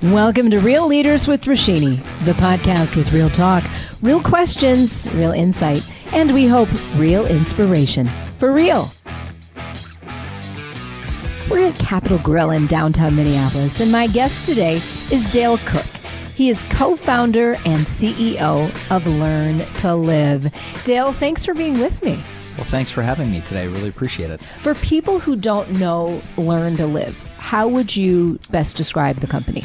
Welcome to Real Leaders with Roshini, the podcast with real talk, real questions, real insight, and we hope real inspiration. For real. We're at Capitol Grill in downtown Minneapolis, and my guest today is Dale Cook. He is co-founder and CEO of Learn to Live. Dale, thanks for being with me. Well, thanks for having me today. I really appreciate it. For people who don't know Learn to Live, how would you best describe the company?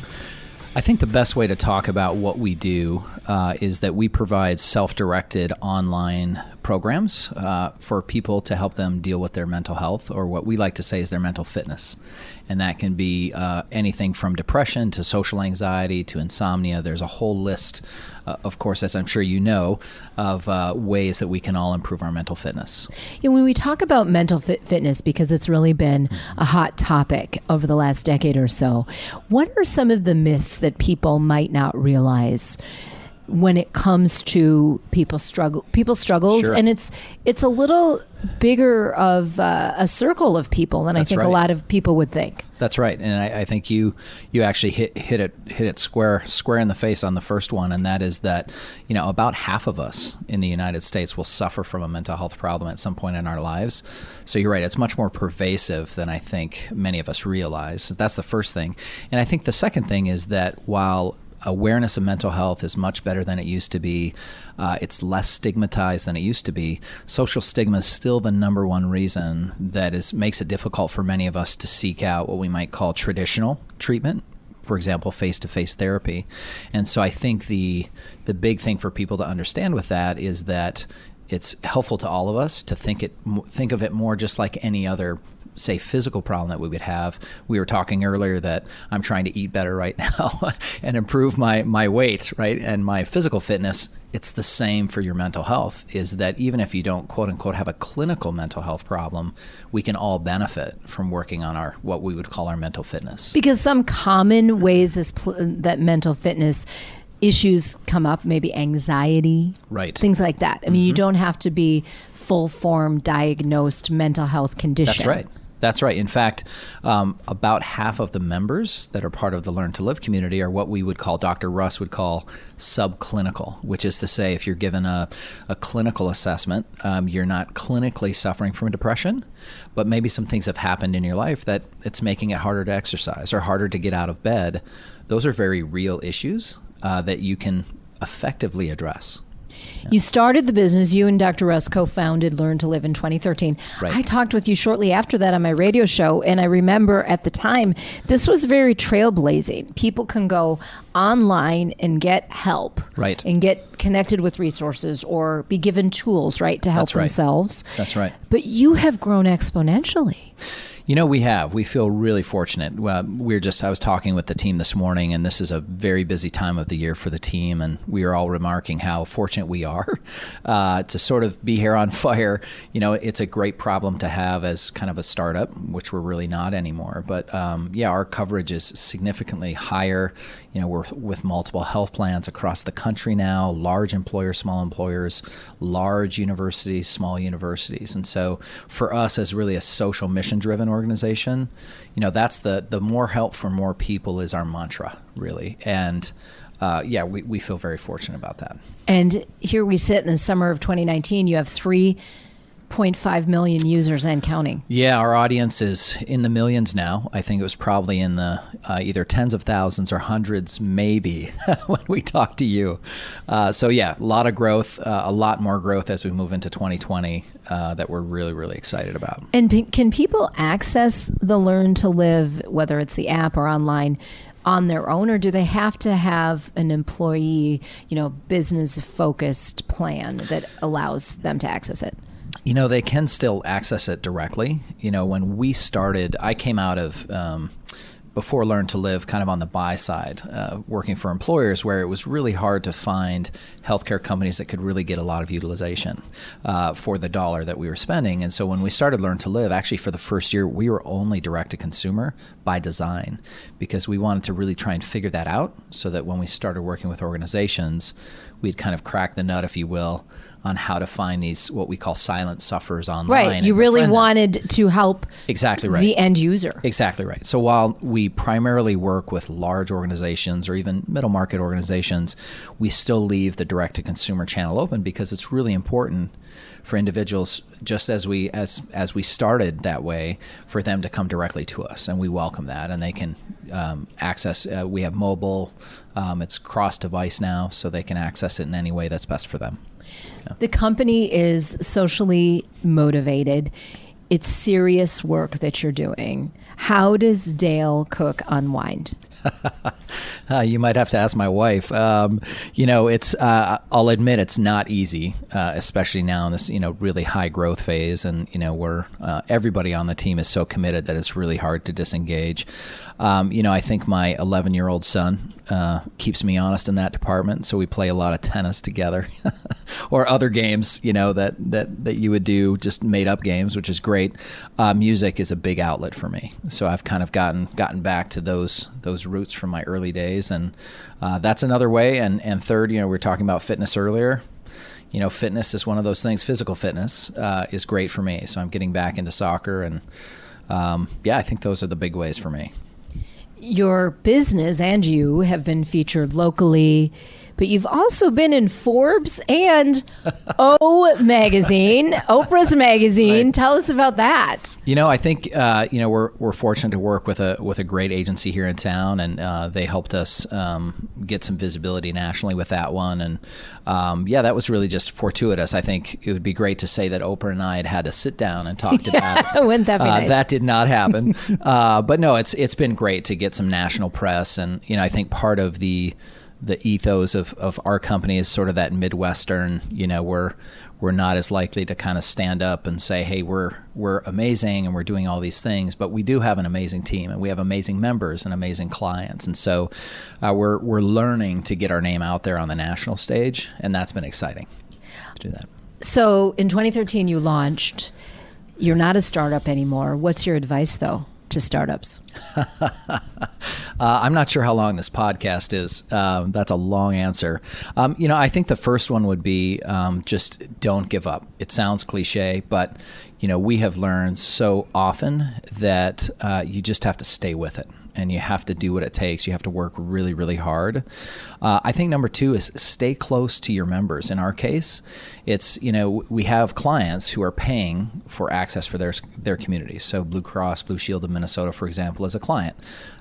I think the best way to talk about what we do is that we provide self-directed online programs for people to help them deal with their mental health, or what we like to say is their mental fitness. And that can be anything from depression to social anxiety to insomnia. There's a whole list, of course, as I'm sure you know, of ways that we can all improve our mental fitness. You know, when we talk about mental fitness, because it's really been a hot topic over the last decade or so, what are some of the myths that people might not realize when it comes to people's struggles? Sure. And it's a little bigger of a circle of people than That's I think right. A lot of people would think. That's right, and I think you actually hit it square in the face on the first one, and that is that about half of us in the United States will suffer from a mental health problem at some point in our lives. So you're right; it's much more pervasive than I think many of us realize. That's the first thing, and I think the second thing is that while awareness of mental health is much better than it used to be. It's less stigmatized than it used to be. Social stigma is still the number one reason that makes it difficult for many of us to seek out what we might call traditional treatment. For example, face-to-face therapy. And so I think the big thing for people to understand with that is that it's helpful to all of us to think of it more just like any other, say, physical problem that we would have. We were talking earlier that I'm trying to eat better right now and improve my weight, right? And my physical fitness. It's the same for your mental health, is that even if you don't, quote unquote, have a clinical mental health problem, we can all benefit from working on what we would call our mental fitness. Because some common ways that mental fitness issues come up, maybe anxiety, right? Things like that. I mean, you don't have to be full-form diagnosed mental health condition. That's right. In fact, about half of the members that are part of the Learn to Live community are what we would call, Dr. Russ would call, subclinical, which is to say if you're given a clinical assessment, you're not clinically suffering from depression, but maybe some things have happened in your life that it's making it harder to exercise or harder to get out of bed. Those are very real issues that you can effectively address. You started the business, you and Dr. Russ co-founded Learn to Live in 2013. Right. I talked with you shortly after that on my radio show, and I remember at the time, this was very trailblazing. People can go online and get help, right, and get connected with resources or be given tools, right, to help themselves. That's right. But you have grown exponentially. We feel really fortunate. I was talking with the team this morning, and this is a very busy time of the year for the team, and we are all remarking how fortunate we are to sort of be here on fire. It's a great problem to have as kind of a startup, which we're really not anymore. But our coverage is significantly higher. We're with multiple health plans across the country now, large employers, small employers, large universities, small universities. And so for us as really a social mission-driven organization, that's the more help for more people is our mantra, really. And we feel very fortunate about that. And here we sit in the summer of 2019. You have 3.5 million users and counting. Yeah, our audience is in the millions now. I think it was probably in the either tens of thousands or hundreds maybe when we talked to you. A lot of growth, a lot more growth as we move into 2020 that we're really, really excited about. And can people access the Learn to Live, whether it's the app or online, on their own, or do they have to have an employee, business-focused plan that allows them to access it? They can still access it directly. When we started, I came out of, before Learn to Live, kind of on the buy side, working for employers where it was really hard to find healthcare companies that could really get a lot of utilization for the dollar that we were spending. And so when we started Learn to Live, actually for the first year, we were only direct to consumer by design, because we wanted to really try and figure that out so that when we started working with organizations, we'd kind of crack the nut, if you will, how to find these what we call silent sufferers online. Right. You really wanted to help exactly right. the end user. Exactly right. So while we primarily work with large organizations or even middle market organizations, we still leave the direct-to-consumer channel open because it's really important for individuals, just as we started that way, for them to come directly to us, and we welcome that. And they can access. We have mobile. It's cross-device now, so they can access it in any way that's best for them. Yeah. The company is socially motivated. It's serious work that you're doing. How does Dale Cook unwind? You might have to ask my wife. It's I'll admit it's not easy, especially now in this really high growth phase, and we're everybody on the team is so committed that it's really hard to disengage. I think my 11-year-old son keeps me honest in that department, so we play a lot of tennis together, or other games that you would do, just made up games, which is great. Music is a big outlet for me, so I've kind of gotten back to those roots from my early days, and that's another way. And third, we were talking about fitness earlier. Fitness is one of those things. Physical fitness is great for me, so I'm getting back into soccer, and I think those are the big ways for me. Your business and you have been featured locally, but you've also been in Forbes and Magazine, Oprah's Magazine. Right. Tell us about that. I think we're fortunate to work with a great agency here in town, and they helped us get some visibility nationally with that one. And that was really just fortuitous. I think it would be great to say that Oprah and I had to sit down and talk about it. Wouldn't that be nice? That did not happen. But no, it's been great to get some national press, and I think part of the ethos of our company is sort of that Midwestern, we're not as likely to kind of stand up and say, hey, we're amazing and we're doing all these things, but we do have an amazing team and we have amazing members and amazing clients. And so we're learning to get our name out there on the national stage, and that's been exciting to do that. So in 2013 you launched. You're not a startup anymore. What's your advice, though, to startups? I'm not sure how long this podcast is. That's a long answer. I think the first one would be just don't give up. It sounds cliche, but we have learned so often that you just have to stay with it, and you have to do what it takes. You have to work really, really hard. I think number two is stay close to your members. In our case, it's, we have clients who are paying for access for their communities. So Blue Cross Blue Shield of Minnesota, for example, is a client.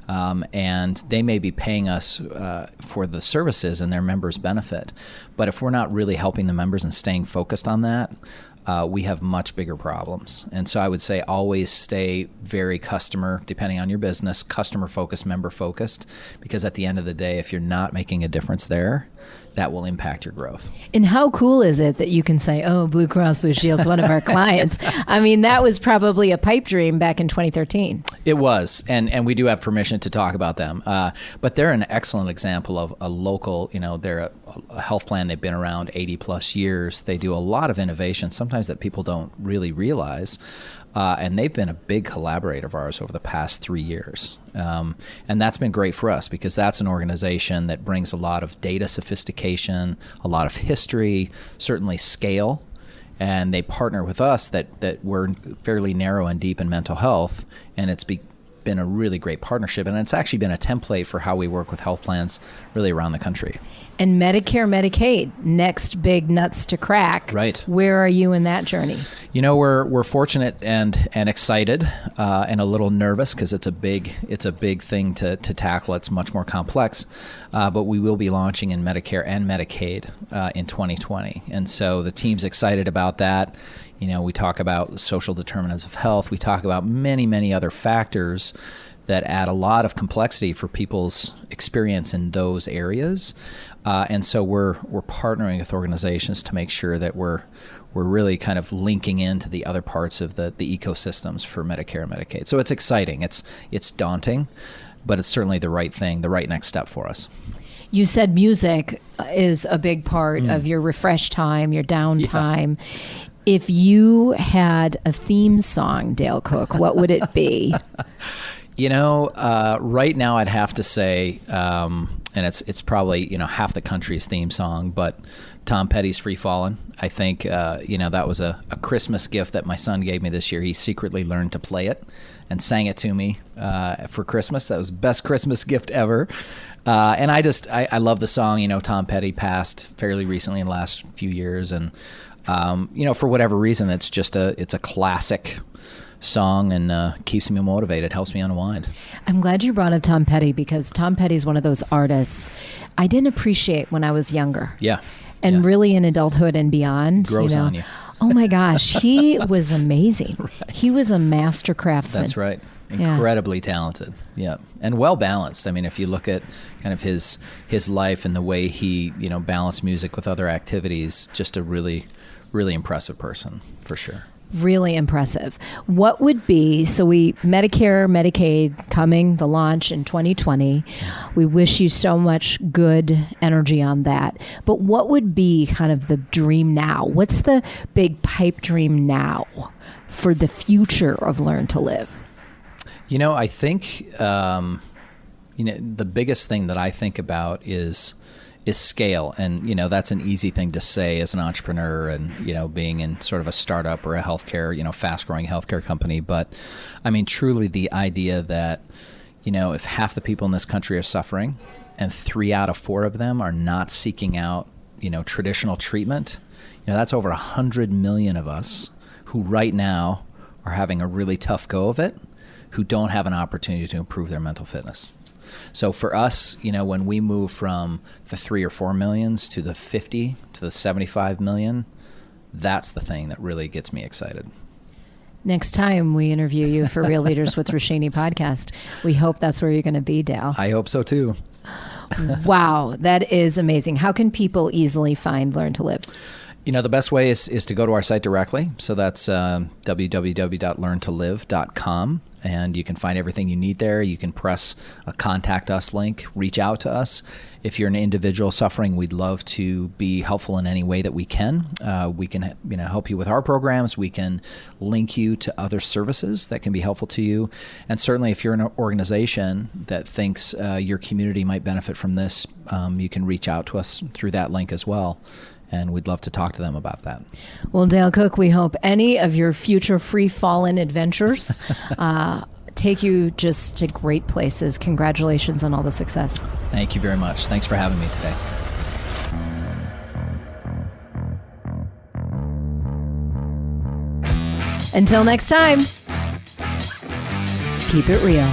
And they may be paying us for the services and their members benefit. But if we're not really helping the members and staying focused on that, we have much bigger problems. And so I would say always stay very depending on your business, customer focused, member focused, because at the end of the day, if you're not making a difference there, that will impact your growth. And how cool is it that you can say, oh, Blue Cross Blue Shield's one of our clients? I mean, that was probably a pipe dream back in 2013. It was, and we do have permission to talk about them. But they're an excellent example of a local, they're a health plan. They've been around 80 plus years. They do a lot of innovation, sometimes that people don't really realize. And they've been a big collaborator of ours over the past 3 years. And that's been great for us because that's an organization that brings a lot of data sophistication, a lot of history, certainly scale. And they partner with us that we're fairly narrow and deep in mental health. And it's been a really great partnership. And it's actually been a template for how we work with health plans really around the country. And Medicare Medicaid, next big nuts to crack. Right. Where are you in that journey? We're fortunate and excited and a little nervous because it's a big thing to tackle. It's much more complex, but we will be launching in Medicare and Medicaid in 2020, and so the team's excited about that. We talk about social determinants of health. We talk about many other factors that add a lot of complexity for people's experience in those areas. And so we're partnering with organizations to make sure that we're really kind of linking into the other parts of the ecosystems for Medicare and Medicaid. So it's exciting. It's daunting, but it's certainly the right thing, the right next step for us. You said music is a big part of your refresh time, your downtime. Yeah. If you had a theme song, Dale Cook, what would it be? Right now I'd have to say, and it's probably, half the country's theme song, but Tom Petty's Free Fallin'. I think, that was a Christmas gift that my son gave me this year. He secretly learned to play it and sang it to me for Christmas. That was the best Christmas gift ever. And I love the song. Tom Petty passed fairly recently in the last few years. And, for whatever reason, it's a classic song and keeps me motivated, helps me unwind. I'm glad you brought up Tom Petty, because Tom Petty's one of those artists I didn't appreciate when I was younger. Yeah. And really in adulthood and beyond. Grows on you. Oh my gosh, he was amazing. Right. He was a master craftsman. That's right. Incredibly talented. Yeah. And well balanced. I mean, if you look at kind of his life and the way he, balanced music with other activities, just a really, really impressive person for sure. Really impressive. What would be, Medicare, Medicaid coming, the launch in 2020. We wish you so much good energy on that. But what would be kind of the dream now? What's the big pipe dream now for the future of Learn to Live? I think, the biggest thing that I think about is scale. And, that's an easy thing to say as an entrepreneur and, being in sort of a startup or a healthcare, fast growing healthcare company. But I mean, truly the idea that, if half the people in this country are suffering and 3 out of 4 of them are not seeking out, traditional treatment, that's over 100 million of us who right now are having a really tough go of it, who don't have an opportunity to improve their mental fitness. So for us, when we move from the 3 or 4 millions to the 50 to the 75 million, that's the thing that really gets me excited. Next time we interview you for Real Leaders with Roshini Podcast, we hope that's where you're going to be, Dale. I hope so too. Wow, that is amazing. How can people easily find Learn to Live? The best way is to go to our site directly. So that's www.learntolive.com. And you can find everything you need there. You can press a contact us link, reach out to us. If you're an individual suffering, we'd love to be helpful in any way that we can. We can help you with our programs. We can link you to other services that can be helpful to you. And certainly if you're an organization that thinks your community might benefit from this, you can reach out to us through that link as well. And we'd love to talk to them about that. Well, Dale Cook, we hope any of your future free-fallen adventures take you just to great places. Congratulations on all the success. Thank you very much. Thanks for having me today. Until next time, keep it real.